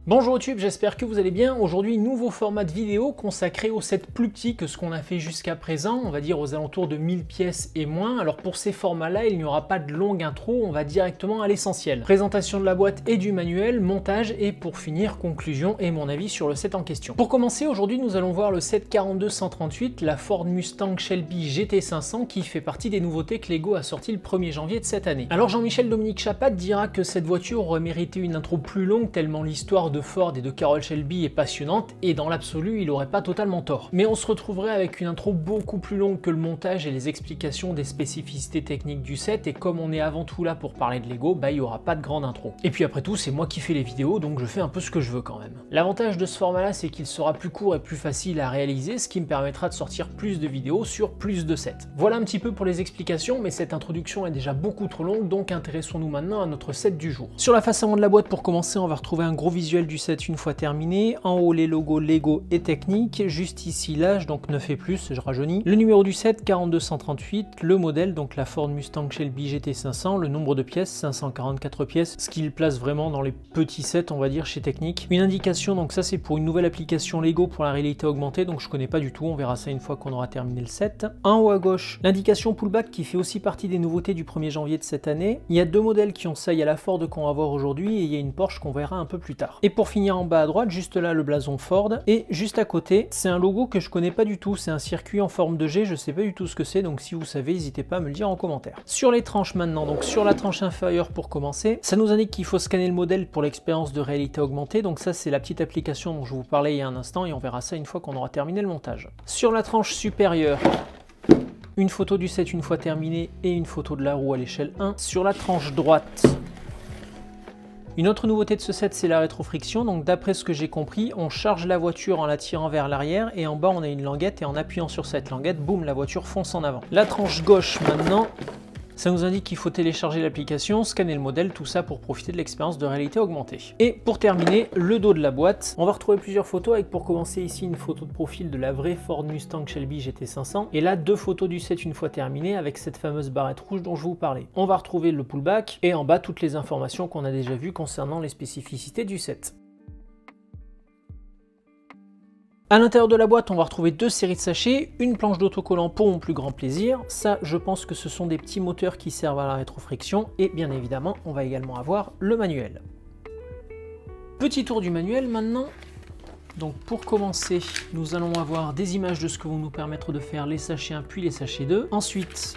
Bonjour YouTube, j'espère que vous allez bien. Aujourd'hui, nouveau format de vidéo consacré au set plus petit que ce qu'on a fait jusqu'à présent, on va dire aux alentours de 1000 pièces et moins. Alors pour ces formats-là, il n'y aura pas de longue intro, on va directement à l'essentiel. Présentation de la boîte et du manuel, montage et pour finir, conclusion et mon avis sur le set en question. Pour commencer, aujourd'hui, nous allons voir le set 42-138, la Ford Mustang Shelby GT500 qui fait partie des nouveautés que Lego a sorti le 1er janvier de cette année. Alors Jean-Michel Dominique Chapat dira que cette voiture aurait mérité une intro plus longue tellement l'histoire de Ford et de Carroll Shelby est passionnante et dans l'absolu il aurait pas totalement tort. Mais on se retrouverait avec une intro beaucoup plus longue que le montage et les explications des spécificités techniques du set, et comme on est avant tout là pour parler de Lego, bah il y aura pas de grande intro. Et puis après tout c'est moi qui fais les vidéos donc je fais un peu ce que je veux quand même. L'avantage de ce format là c'est qu'il sera plus court et plus facile à réaliser, ce qui me permettra de sortir plus de vidéos sur plus de sets. Voilà un petit peu pour les explications, mais cette introduction est déjà beaucoup trop longue donc intéressons-nous maintenant à notre set du jour. Sur la face avant de la boîte pour commencer on va retrouver un gros visuel du set une fois terminé, en haut les logos Lego et Technic, juste ici l'âge donc 9 et plus, je rajeunis, le numéro du set 42-138, le modèle donc la Ford Mustang Shelby GT500, le nombre de pièces 544 pièces, ce qui le place vraiment dans les petits sets on va dire chez Technic. Une indication, donc ça c'est pour une nouvelle application Lego pour la réalité augmentée, donc je connais pas du tout, on verra ça une fois qu'on aura terminé le set. En haut à gauche, l'indication pullback qui fait aussi partie des nouveautés du 1er janvier de cette année. Il y a deux modèles qui ont ça, il y a la Ford qu'on va voir aujourd'hui et il y a une Porsche qu'on verra un peu plus tard. Et pour finir en bas à droite, juste là le blason Ford, et juste à côté c'est un logo que je connais pas du tout, c'est un circuit en forme de G, je sais pas du tout ce que c'est, donc si vous savez n'hésitez pas à me le dire en commentaire. Sur les tranches maintenant, donc sur la tranche inférieure pour commencer, ça nous indique qu'il faut scanner le modèle pour l'expérience de réalité augmentée, donc ça c'est la petite application dont je vous parlais il y a un instant et on verra ça une fois qu'on aura terminé le montage. Sur la tranche supérieure, une photo du set une fois terminée et une photo de la roue à l'échelle 1. Sur la tranche droite, une autre nouveauté de ce set, c'est la rétrofriction. Donc d'après ce que j'ai compris, on charge la voiture en la tirant vers l'arrière et en bas on a une languette et en appuyant sur cette languette, boum, la voiture fonce en avant. La tranche gauche maintenant, ça nous indique qu'il faut télécharger l'application, scanner le modèle, tout ça pour profiter de l'expérience de réalité augmentée. Et pour terminer, le dos de la boîte. On va retrouver plusieurs photos avec pour commencer ici une photo de profil de la vraie Ford Mustang Shelby GT500 et là deux photos du set une fois terminées avec cette fameuse barrette rouge dont je vous parlais. On va retrouver le pullback et en bas toutes les informations qu'on a déjà vues concernant les spécificités du set. À l'intérieur de la boîte, on va retrouver deux séries de sachets, une planche d'autocollant pour mon plus grand plaisir. Ça, je pense que ce sont des petits moteurs qui servent à la rétrofriction. Et bien évidemment, on va également avoir le manuel. Petit tour du manuel maintenant. Donc pour commencer, nous allons avoir des images de ce que vont nous permettre de faire les sachets 1 puis les sachets 2. Ensuite,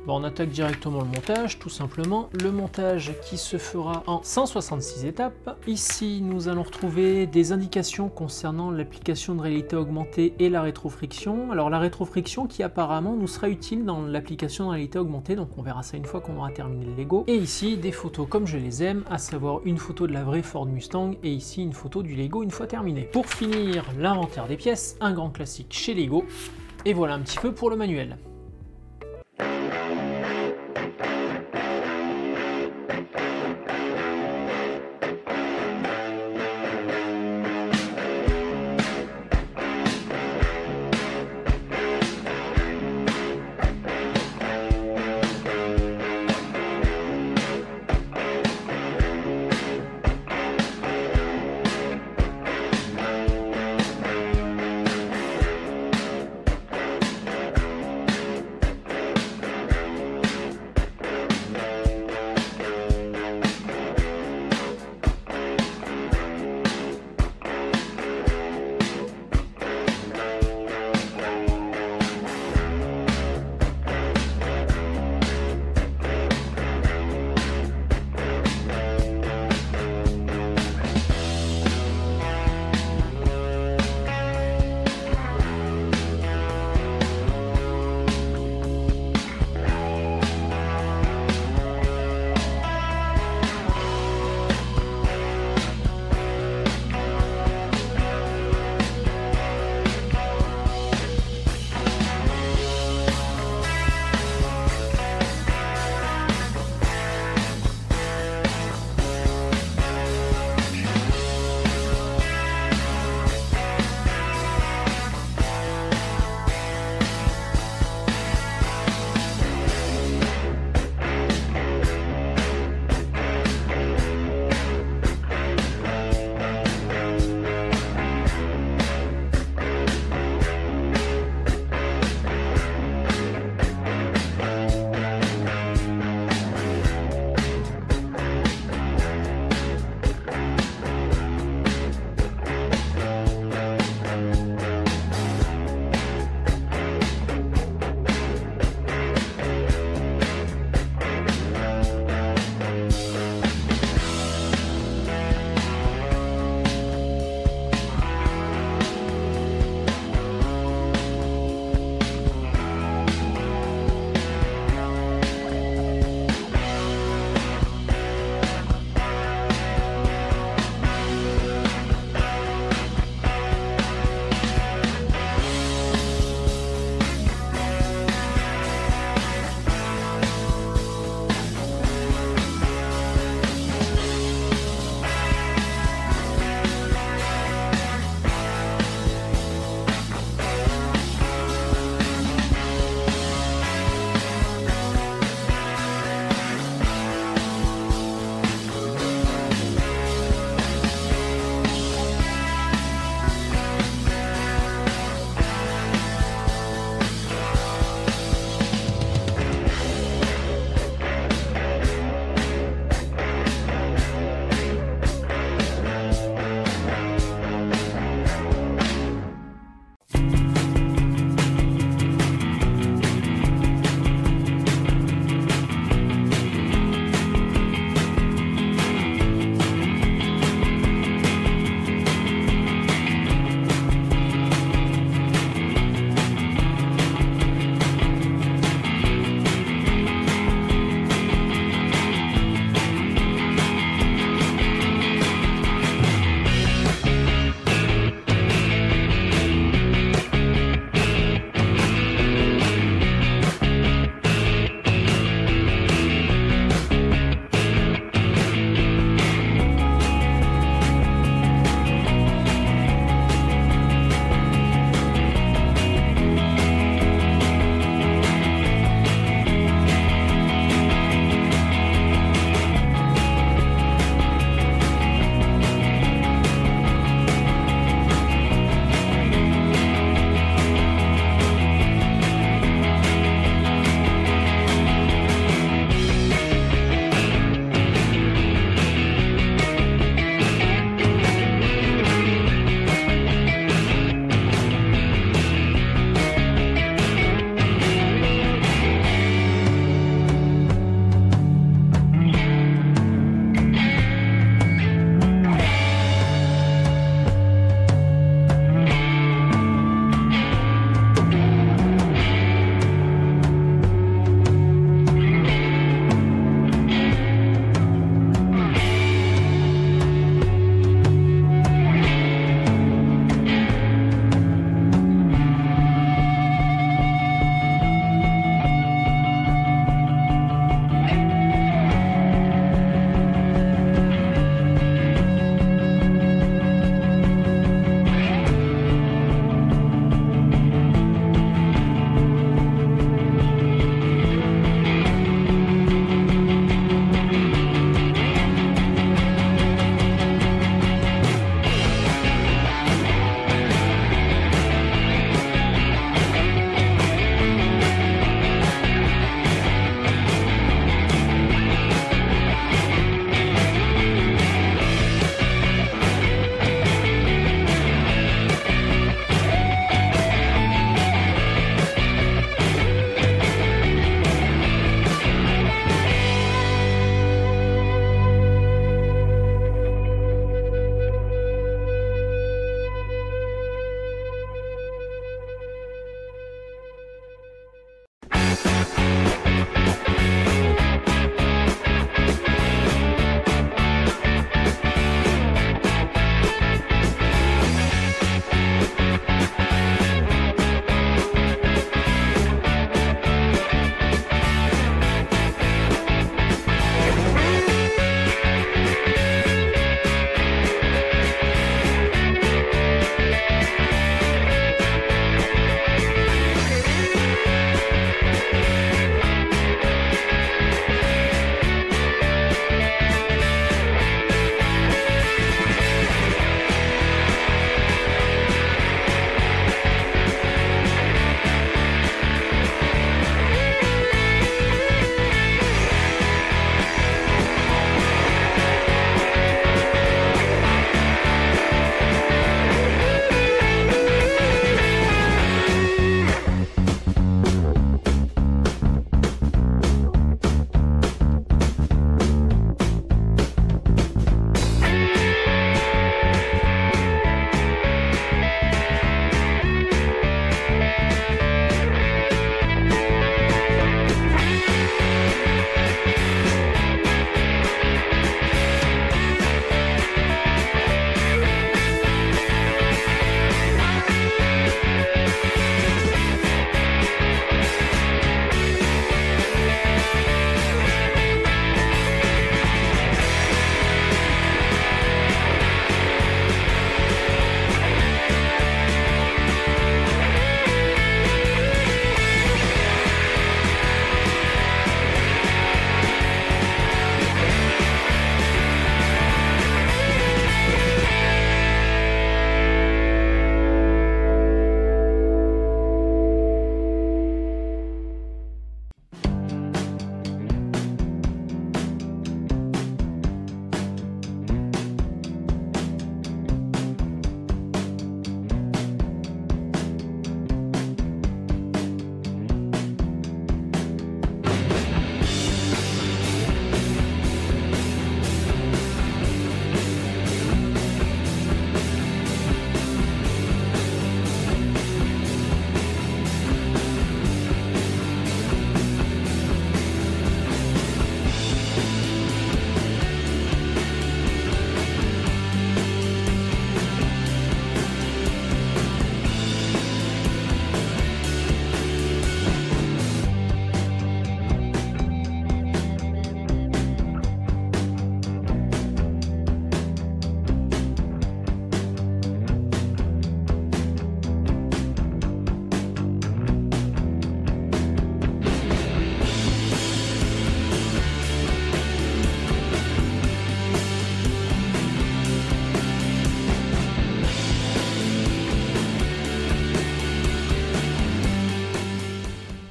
on attaque directement le montage, tout simplement. Le montage qui se fera en 166 étapes. Ici, nous allons retrouver des indications concernant l'application de réalité augmentée et la rétrofriction. Alors la rétrofriction qui apparemment nous sera utile dans l'application de réalité augmentée, donc on verra ça une fois qu'on aura terminé le Lego. Et ici, des photos comme je les aime, à savoir une photo de la vraie Ford Mustang et ici une photo du Lego une fois terminé. Pour finir, l'inventaire des pièces, un grand classique chez Lego. Et voilà un petit peu pour le manuel.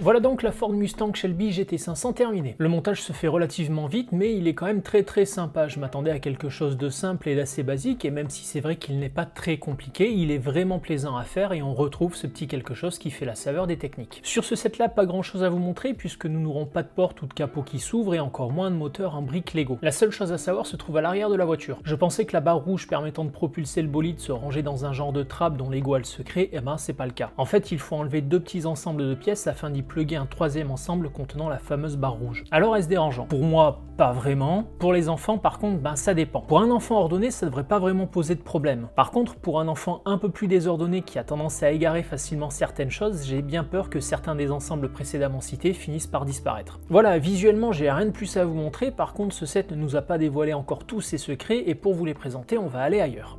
Voilà donc la Ford Mustang Shelby GT500 terminée. Le montage se fait relativement vite, mais il est quand même très sympa. Je m'attendais à quelque chose de simple et d'assez basique, et même si c'est vrai qu'il n'est pas très compliqué, il est vraiment plaisant à faire et on retrouve ce petit quelque chose qui fait la saveur des techniques. Sur ce set là, pas grand chose à vous montrer puisque nous n'aurons pas de porte ou de capot qui s'ouvre et encore moins de moteur en briques Lego. La seule chose à savoir se trouve à l'arrière de la voiture. Je pensais que la barre rouge permettant de propulser le bolide se rangeait dans un genre de trappe dont Lego a le secret, et ben c'est pas le cas. En fait, il faut enlever deux petits ensembles de pièces afin d'y plugger un troisième ensemble contenant la fameuse barre rouge. Alors est-ce dérangeant? Pour moi, pas vraiment. Pour les enfants, par contre, ben ça dépend. Pour un enfant ordonné, ça devrait pas vraiment poser de problème. Par contre, pour un enfant un peu plus désordonné qui a tendance à égarer facilement certaines choses, j'ai bien peur que certains des ensembles précédemment cités finissent par disparaître. Voilà, visuellement, j'ai rien de plus à vous montrer. Par contre, ce set ne nous a pas dévoilé encore tous ses secrets et pour vous les présenter, on va aller ailleurs.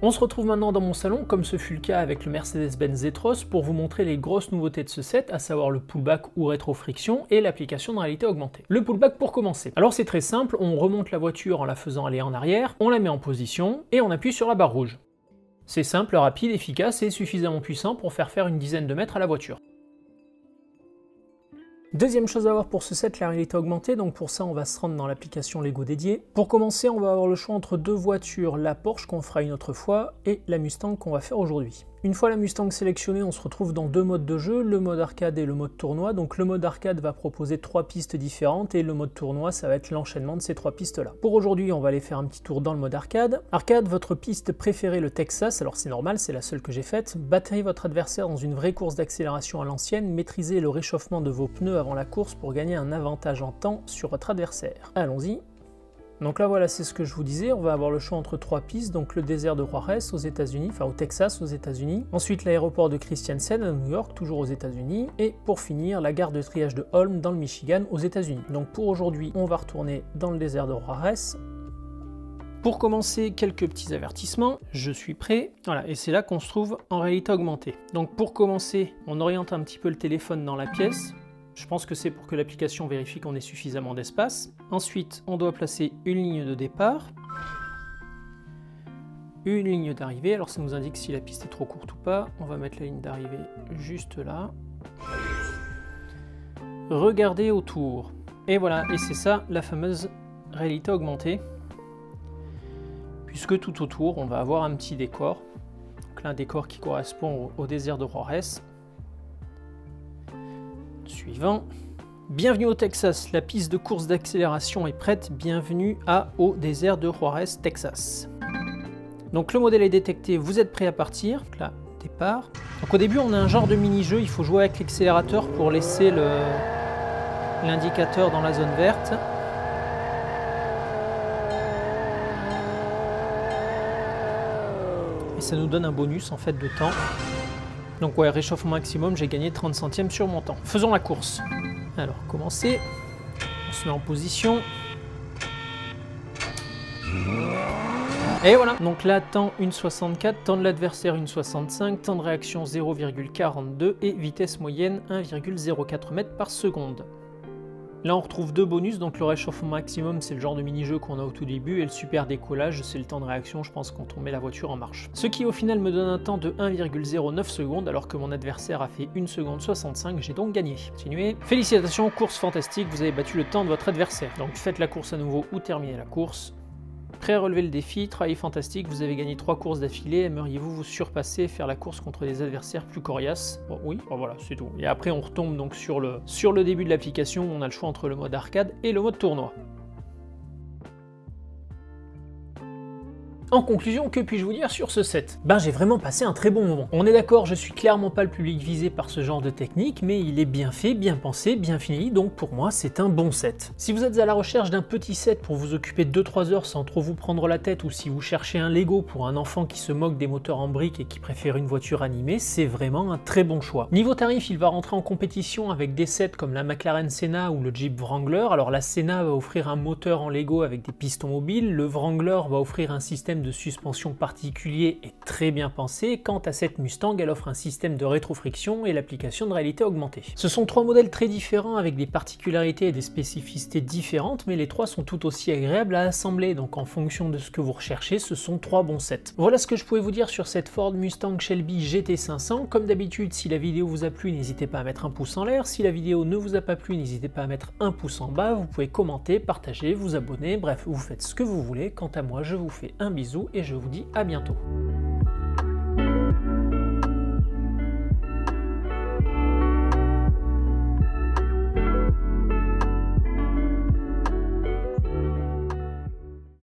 On se retrouve maintenant dans mon salon, comme ce fut le cas avec le Mercedes-Benz Z-Cross, pour vous montrer les grosses nouveautés de ce set, à savoir le pullback ou rétrofriction et l'application de réalité augmentée. Le pullback pour commencer. Alors c'est très simple, on remonte la voiture en la faisant aller en arrière, on la met en position et on appuie sur la barre rouge. C'est simple, rapide, efficace et suffisamment puissant pour faire une dizaine de mètres à la voiture. Deuxième chose à voir pour ce set, la réalité augmentée, donc pour ça on va se rendre dans l'application Lego dédiée. Pour commencer, on va avoir le choix entre deux voitures, la Porsche qu'on fera une autre fois et la Mustang qu'on va faire aujourd'hui. Une fois la Mustang sélectionnée, on se retrouve dans deux modes de jeu, le mode arcade et le mode tournoi. Donc le mode arcade va proposer trois pistes différentes et le mode tournoi, ça va être l'enchaînement de ces trois pistes-là. Pour aujourd'hui, on va aller faire un petit tour dans le mode arcade. Arcade, votre piste préférée, le Texas, alors c'est normal, c'est la seule que j'ai faite. Battez votre adversaire dans une vraie course d'accélération à l'ancienne, maîtrisez le réchauffement de vos pneus avant la course pour gagner un avantage en temps sur votre adversaire. Allons-y. Donc là voilà, c'est ce que je vous disais, on va avoir le choix entre trois pistes, donc le désert de Juarez aux États-Unis, enfin au Texas aux États-Unis, ensuite l'aéroport de Christiansted à New York, toujours aux États-Unis, et pour finir la gare de triage de Holm dans le Michigan aux États-Unis. Donc pour aujourd'hui, on va retourner dans le désert de Juarez. Pour commencer, quelques petits avertissements, je suis prêt, voilà, et c'est là qu'on se trouve en réalité augmentée. Donc pour commencer, on oriente un petit peu le téléphone dans la pièce. Je pense que c'est pour que l'application vérifie qu'on ait suffisamment d'espace. Ensuite, on doit placer une ligne de départ, une ligne d'arrivée. Alors ça nous indique si la piste est trop courte ou pas. On va mettre la ligne d'arrivée juste là. Regardez autour. Et voilà, et c'est ça la fameuse réalité augmentée. Puisque tout autour, on va avoir un petit décor. Donc là, un décor qui correspond au désert de Juarez. Suivant. Bienvenue au Texas, la piste de course d'accélération est prête, bienvenue au désert de Juarez, Texas. Donc le modèle est détecté, vous êtes prêt à partir, donc là, départ. Donc au début on a un genre de mini-jeu, il faut jouer avec l'accélérateur pour laisser l'indicateur dans la zone verte. Et ça nous donne un bonus en fait de temps. Donc ouais, réchauffement maximum, j'ai gagné 30 centièmes sur mon temps. Faisons la course. Alors, commencer. On se met en position. Et voilà. Donc là, temps 1,64, temps de l'adversaire 1,65, temps de réaction 0,42 et vitesse moyenne 1,04 mètres par seconde. Là on retrouve deux bonus, donc le réchauffement maximum c'est le genre de mini-jeu qu'on a au tout début et le super décollage c'est le temps de réaction je pense quand on met la voiture en marche. Ce qui au final me donne un temps de 1,09 secondes alors que mon adversaire a fait 1 seconde 65, j'ai donc gagné. Continuez. Félicitations, course fantastique, vous avez battu le temps de votre adversaire. Donc faites la course à nouveau ou terminez la course. Prêt à relever le défi, travail fantastique, vous avez gagné 3 courses d'affilée, aimeriez-vous vous surpasser et faire la course contre des adversaires plus coriaces? Bon, oui, bon, voilà, c'est tout. Et après on retombe donc sur le début de l'application, on a le choix entre le mode arcade et le mode tournoi. En conclusion, que puis-je vous dire sur ce set? Ben j'ai vraiment passé un très bon moment. On est d'accord, je suis clairement pas le public visé par ce genre de technique, mais il est bien fait, bien pensé, bien fini, donc pour moi c'est un bon set. Si vous êtes à la recherche d'un petit set pour vous occuper 2-3 heures sans trop vous prendre la tête, ou si vous cherchez un Lego pour un enfant qui se moque des moteurs en briques et qui préfère une voiture animée, c'est vraiment un très bon choix. Niveau tarif, il va rentrer en compétition avec des sets comme la McLaren Senna ou le Jeep Wrangler. Alors la Senna va offrir un moteur en Lego avec des pistons mobiles, le Wrangler va offrir un système système de suspension particulier est très bien pensé. Quant à cette Mustang, elle offre un système de rétrofriction et l'application de réalité augmentée. Ce sont trois modèles très différents avec des particularités et des spécificités différentes, mais les trois sont tout aussi agréables à assembler, donc en fonction de ce que vous recherchez, ce sont trois bons sets. Voilà ce que je pouvais vous dire sur cette Ford Mustang Shelby GT500. Comme d'habitude, si la vidéo vous a plu, n'hésitez pas à mettre un pouce en l'air. Si la vidéo ne vous a pas plu, n'hésitez pas à mettre un pouce en bas. Vous pouvez commenter, partager, vous abonner, bref, vous faites ce que vous voulez. Quant à moi, je vous fais un bisou et je vous dis à bientôt.